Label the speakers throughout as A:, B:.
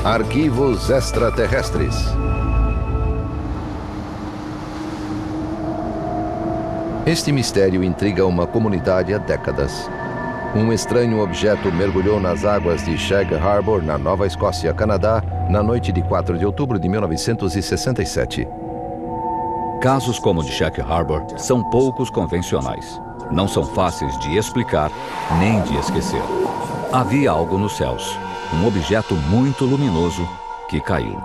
A: Arquivos extraterrestres. Este mistério intriga uma comunidade há décadas. Um estranho objeto mergulhou nas águas de Shag Harbor, na Nova Escócia, Canadá, na noite de 4 de outubro de 1967.
B: Casos como o de Shag Harbor são poucos convencionais. Não são fáceis de explicar nem de esquecer. Havia algo nos céus, um objeto muito luminoso que caiu.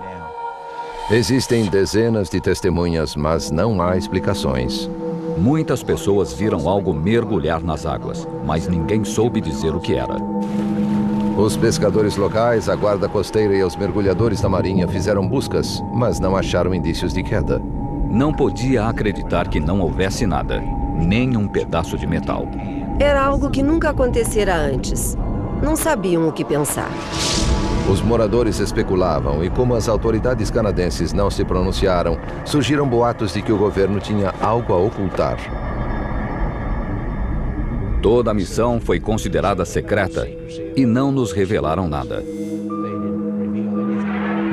A: Existem dezenas de testemunhas, mas não há explicações.
B: Muitas pessoas viram algo mergulhar nas águas, mas ninguém soube dizer o que era.
A: Os pescadores locais, a guarda costeira e os mergulhadores da marinha fizeram buscas, mas não acharam indícios de queda.
B: Não podia acreditar que não houvesse nada, nem um pedaço de metal.
C: Era algo que nunca acontecera antes. Não sabiam o que pensar.
A: Os moradores especulavam e, como as autoridades canadenses não se pronunciaram, surgiram boatos de que o governo tinha algo a ocultar.
B: Toda a missão foi considerada secreta e não nos revelaram nada.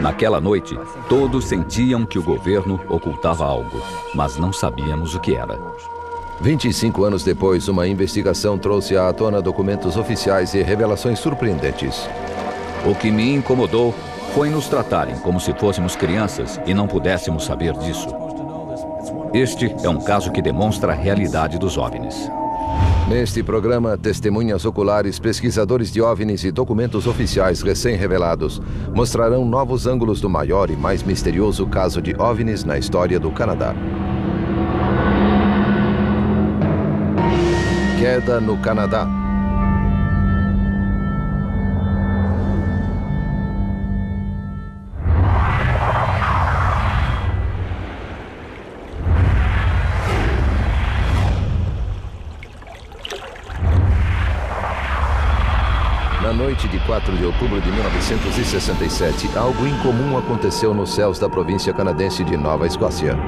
B: Naquela noite, todos sentiam que o governo ocultava algo, mas não sabíamos o que era.
A: 25 anos depois, uma investigação trouxe à tona documentos oficiais e revelações surpreendentes.
B: O que me incomodou foi nos tratarem como se fôssemos crianças e não pudéssemos saber disso. Este é um caso que demonstra a realidade dos OVNIs.
A: Neste programa, testemunhas oculares, pesquisadores de OVNIs e documentos oficiais recém-revelados mostrarão novos ângulos do maior e mais misterioso caso de OVNIs na história do Canadá. Queda no Canadá. Na noite de 4 de outubro de 1967, algo incomum aconteceu nos céus da província canadense de Nova Escócia.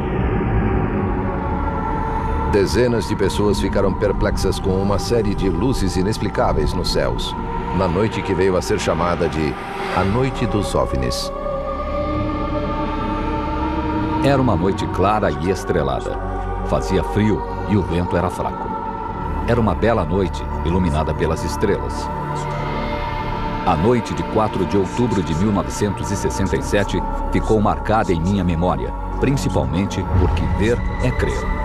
A: Dezenas de pessoas ficaram perplexas com uma série de luzes inexplicáveis nos céus, na noite que veio a ser chamada de A Noite dos OVNIs.
B: Era uma noite clara e estrelada. Fazia frio e o vento era fraco. Era uma bela noite, iluminada pelas estrelas. A noite de 4 de outubro de 1967 ficou marcada em minha memória, principalmente porque ver é crer.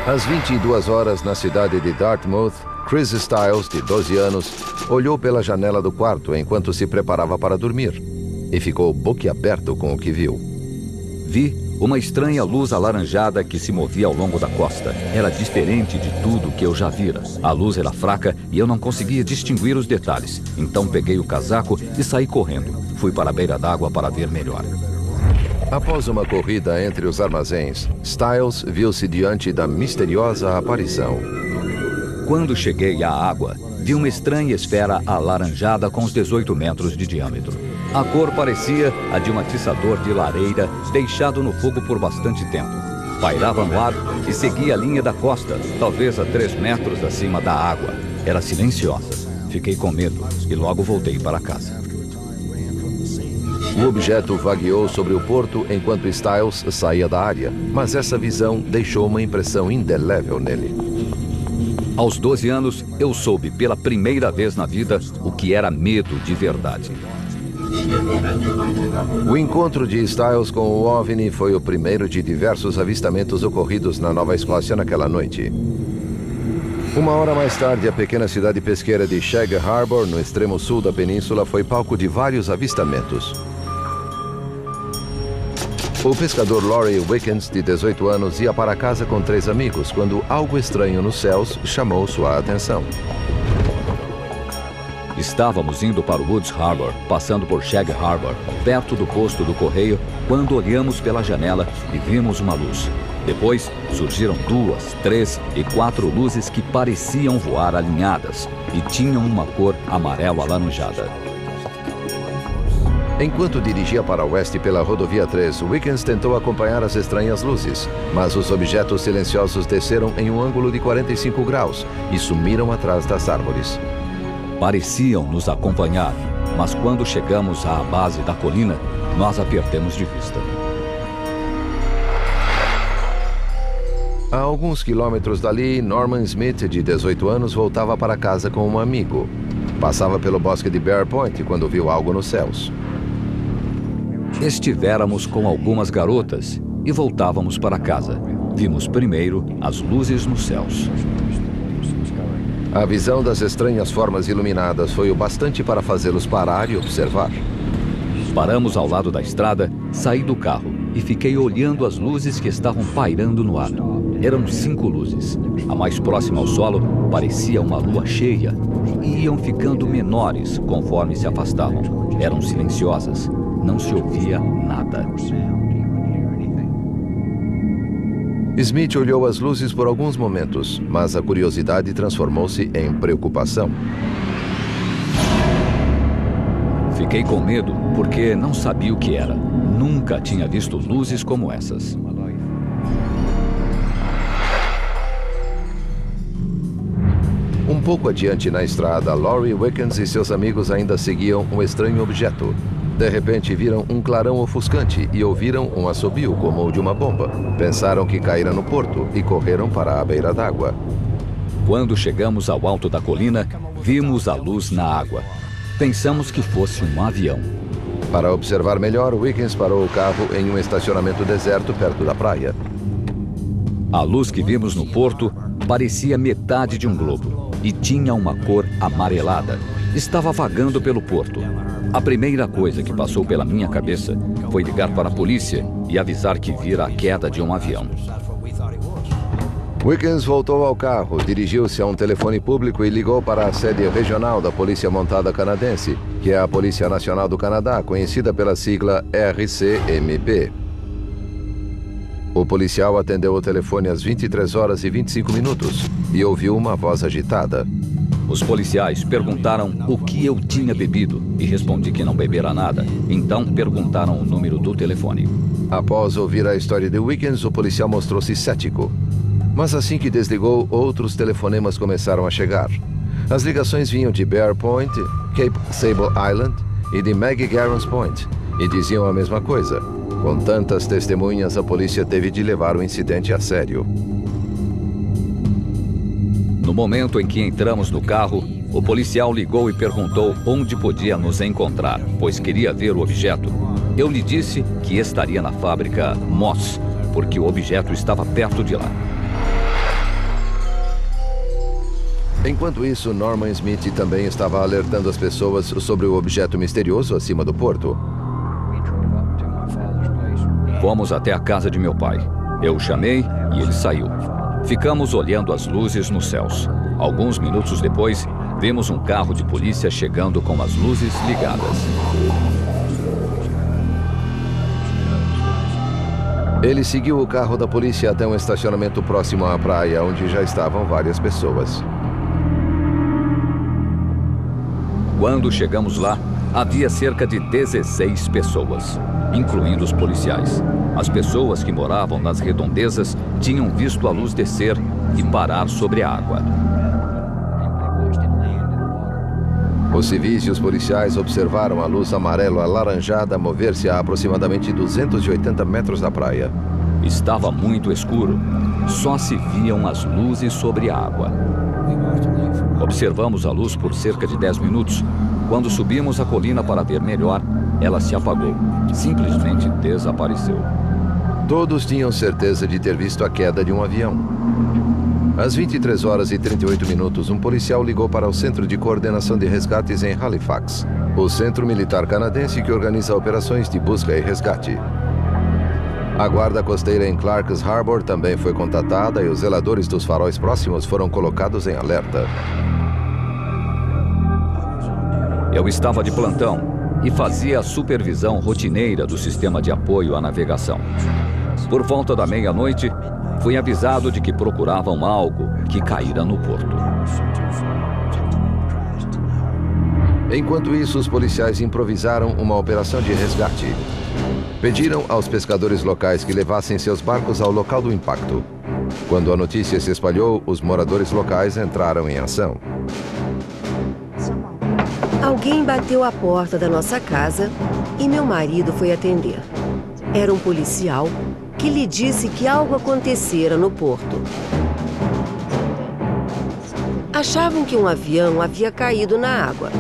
A: Às 22 horas, na cidade de Dartmouth, Chris Stiles, de 12 anos, olhou pela janela do quarto enquanto se preparava para dormir e ficou boquiaberto com o que viu.
B: Vi uma estranha luz alaranjada que se movia ao longo da costa. Era diferente de tudo que eu já vira. A luz era fraca e eu não conseguia distinguir os detalhes. Então peguei o casaco e saí correndo. Fui para a beira d'água para ver melhor.
A: Após uma corrida entre os armazéns, Stiles viu-se diante da misteriosa aparição.
B: Quando cheguei à água, vi uma estranha esfera alaranjada com uns 18 metros de diâmetro. A cor parecia a de um atiçador de lareira deixado no fogo por bastante tempo. Pairava no ar e seguia a linha da costa, talvez a 3 metros acima da água. Era silenciosa. Fiquei com medo e logo voltei para casa.
A: O objeto vagueou sobre o porto enquanto Stiles saía da área, mas essa visão deixou uma impressão indelével nele.
B: Aos 12 anos, eu soube pela primeira vez na vida o que era medo de verdade.
A: O encontro de Stiles com o OVNI foi o primeiro de diversos avistamentos ocorridos na Nova Escócia naquela noite. Uma hora mais tarde, a pequena cidade pesqueira de Shag Harbor, no extremo sul da península, foi palco de vários avistamentos. O pescador Laurie Wickens, de 18 anos, ia para casa com 3 amigos quando algo estranho nos céus chamou sua atenção.
B: Estávamos indo para o Woods Harbor, passando por Shag Harbor, perto do posto do correio, quando olhamos pela janela e vimos uma luz. Depois, surgiram 2, 3 e 4 luzes que pareciam voar alinhadas e tinham uma cor amarelo-alaranjada.
A: Enquanto dirigia para oeste pela rodovia 3, Wickens tentou acompanhar as estranhas luzes, mas os objetos silenciosos desceram em um ângulo de 45 graus e sumiram atrás das árvores.
B: Pareciam nos acompanhar, mas quando chegamos à base da colina, nós a perdemos de vista.
A: A alguns quilômetros dali, Norman Smith, de 18 anos, voltava para casa com um amigo. Passava pelo bosque de Bear Point quando viu algo nos céus.
B: Estivéramos com algumas garotas e voltávamos para casa. Vimos primeiro as luzes nos céus.
A: A visão das estranhas formas iluminadas foi o bastante para fazê-los parar e observar.
B: Paramos ao lado da estrada, saí do carro e fiquei olhando as luzes que estavam pairando no ar. Eram 5 luzes. A mais próxima ao solo parecia uma lua cheia e iam ficando menores conforme se afastavam. Eram silenciosas. Não se ouvia nada.
A: Smith olhou as luzes por alguns momentos, mas a curiosidade transformou-se em preocupação.
B: Fiquei com medo porque não sabia o que era. Nunca tinha visto luzes como essas.
A: Um pouco adiante na estrada, Laurie Wickens e seus amigos ainda seguiam um estranho objeto. De repente viram um clarão ofuscante e ouviram um assobio como o de uma bomba. Pensaram que caíra no porto e correram para a beira d'água.
B: Quando chegamos ao alto da colina, vimos a luz na água. Pensamos que fosse um avião.
A: Para observar melhor, Wickens parou o carro em um estacionamento deserto perto da praia.
B: A luz que vimos no porto parecia metade de um globo e tinha uma cor amarelada. Estava vagando pelo porto. A primeira coisa que passou pela minha cabeça foi ligar para a polícia e avisar que vira a queda de um avião.
A: Wickens voltou ao carro, dirigiu-se a um telefone público e ligou para a sede regional da Polícia Montada Canadense, que é a Polícia Nacional do Canadá, conhecida pela sigla RCMP. O policial atendeu o telefone às 23 horas e 25 minutos e ouviu uma voz agitada.
B: Os policiais perguntaram o que eu tinha bebido e respondi que não bebera nada. Então perguntaram o número do telefone.
A: Após ouvir a história de Wickens, o policial mostrou-se cético. Mas assim que desligou, outros telefonemas começaram a chegar. As ligações vinham de Bear Point, Cape Sable Island e de Maggie Garrons Point e diziam a mesma coisa. Com tantas testemunhas, a polícia teve de levar o incidente a sério.
B: No momento em que entramos no carro, o policial ligou e perguntou onde podia nos encontrar, pois queria ver o objeto. Eu lhe disse que estaria na fábrica Moss, porque o objeto estava perto de lá.
A: Enquanto isso, Norman Smith também estava alertando as pessoas sobre o objeto misterioso acima do porto.
B: Fomos até a casa de meu pai. Eu o chamei e ele saiu. Ficamos olhando as luzes nos céus. Alguns minutos depois, vimos um carro de polícia chegando com as luzes ligadas.
A: Ele seguiu o carro da polícia até um estacionamento próximo à praia, onde já estavam várias pessoas.
B: Quando chegamos lá, havia cerca de 16 pessoas, incluindo os policiais. As pessoas que moravam nas redondezas tinham visto a luz descer e parar sobre a água.
A: Os civis e os policiais observaram a luz amarelo-alaranjada mover-se a aproximadamente 280 metros da praia.
B: Estava muito escuro. Só se viam as luzes sobre a água. Observamos a luz por cerca de 10 minutos. Quando subimos a colina para ver melhor, ela se apagou. Simplesmente desapareceu.
A: Todos tinham certeza de ter visto a queda de um avião. Às 23 horas e 38 minutos, um policial ligou para o Centro de Coordenação de Resgates em Halifax, o centro militar canadense que organiza operações de busca e resgate. A guarda costeira em Clark's Harbour também foi contatada e os zeladores dos faróis próximos foram colocados em alerta.
B: Eu estava de plantão e fazia a supervisão rotineira do sistema de apoio à navegação. Por volta da meia-noite, fui avisado de que procuravam algo que caíra no porto.
A: Enquanto isso, os policiais improvisaram uma operação de resgate. Pediram aos pescadores locais que levassem seus barcos ao local do impacto. Quando a notícia se espalhou, os moradores locais entraram em ação.
C: Alguém bateu à porta da nossa casa e meu marido foi atender. Era um policial que lhe disse que algo acontecera no porto. Achavam que um avião havia caído na água.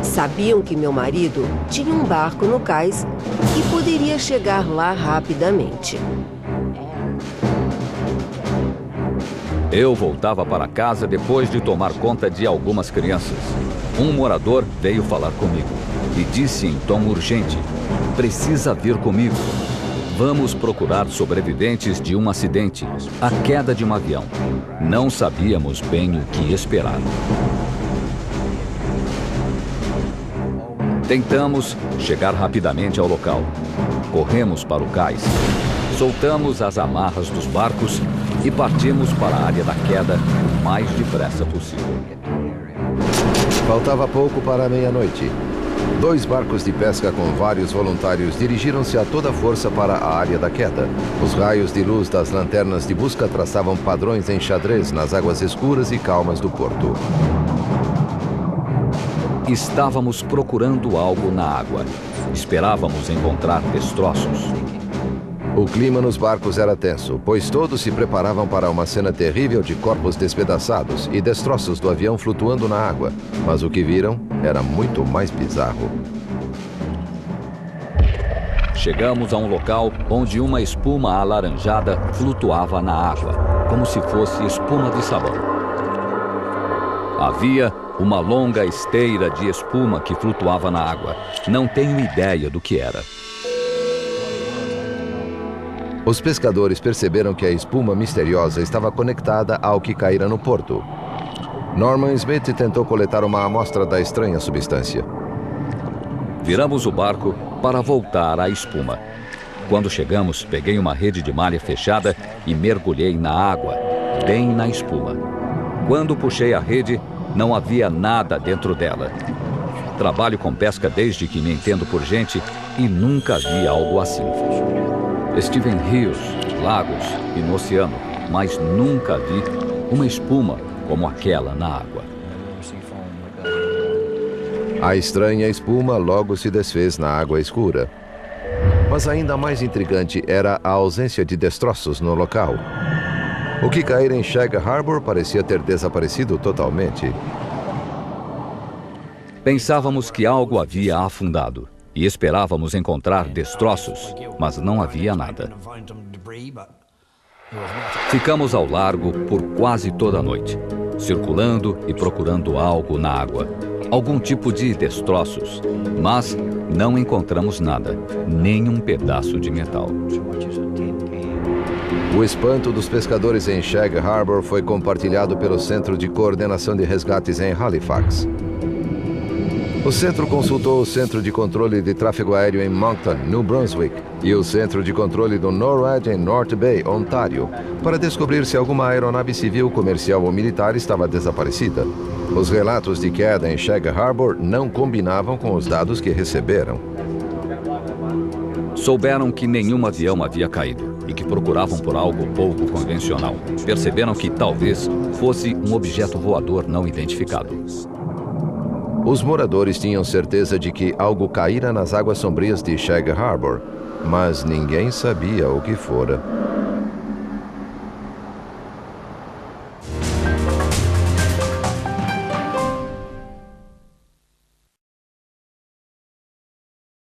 C: Sabiam que meu marido tinha um barco no cais e poderia chegar lá rapidamente.
B: Eu voltava para casa depois de tomar conta de algumas crianças. Um morador veio falar comigo e disse em tom urgente: "Precisa vir comigo. Vamos procurar sobreviventes de um acidente, a queda de um avião." Não sabíamos bem o que esperar. Tentamos chegar rapidamente ao local. Corremos para o cais, soltamos as amarras dos barcos e partimos para a área da queda o mais depressa possível.
A: Faltava pouco para a meia-noite. 2 barcos de pesca com vários voluntários dirigiram-se a toda força para a área da queda. Os raios de luz das lanternas de busca traçavam padrões em xadrez nas águas escuras e calmas do porto.
B: Estávamos procurando algo na água. Esperávamos encontrar destroços.
A: O clima nos barcos era tenso, pois todos se preparavam para uma cena terrível de corpos despedaçados e destroços do avião flutuando na água. Mas o que viram era muito mais bizarro.
B: Chegamos a um local onde uma espuma alaranjada flutuava na água, como se fosse espuma de sabão. Havia uma longa esteira de espuma que flutuava na água. Não tenho ideia do que era.
A: Os pescadores perceberam que a espuma misteriosa estava conectada ao que caíra no porto. Norman Smith tentou coletar uma amostra da estranha substância.
B: Viramos o barco para voltar à espuma. Quando chegamos, peguei uma rede de malha fechada e mergulhei na água, bem na espuma. Quando puxei a rede, não havia nada dentro dela. Trabalho com pesca desde que me entendo por gente e nunca vi algo assim. Estive em rios, lagos e no oceano, mas nunca vi uma espuma como aquela na água.
A: A estranha espuma logo se desfez na água escura. Mas ainda mais intrigante era a ausência de destroços no local. O que caíra em Shag Harbor parecia ter desaparecido totalmente.
B: Pensávamos que algo havia afundado e esperávamos encontrar destroços, mas não havia nada. Ficamos ao largo por quase toda a noite, circulando e procurando algo na água, algum tipo de destroços, mas não encontramos nada, nem um pedaço de metal.
A: O espanto dos pescadores em Shag Harbor foi compartilhado pelo Centro de Coordenação de Resgates em Halifax. O centro consultou o Centro de Controle de Tráfego Aéreo em Moncton, New Brunswick, e o Centro de Controle do NORAD em North Bay, Ontário, para descobrir se alguma aeronave civil, comercial ou militar estava desaparecida. Os relatos de queda em Shag Harbor não combinavam com os dados que receberam.
B: Souberam que nenhum avião havia caído e que procuravam por algo pouco convencional. Perceberam que talvez fosse um objeto voador não identificado.
A: Os moradores tinham certeza de que algo caíra nas águas sombrias de Shag Harbor, mas ninguém sabia o que fora.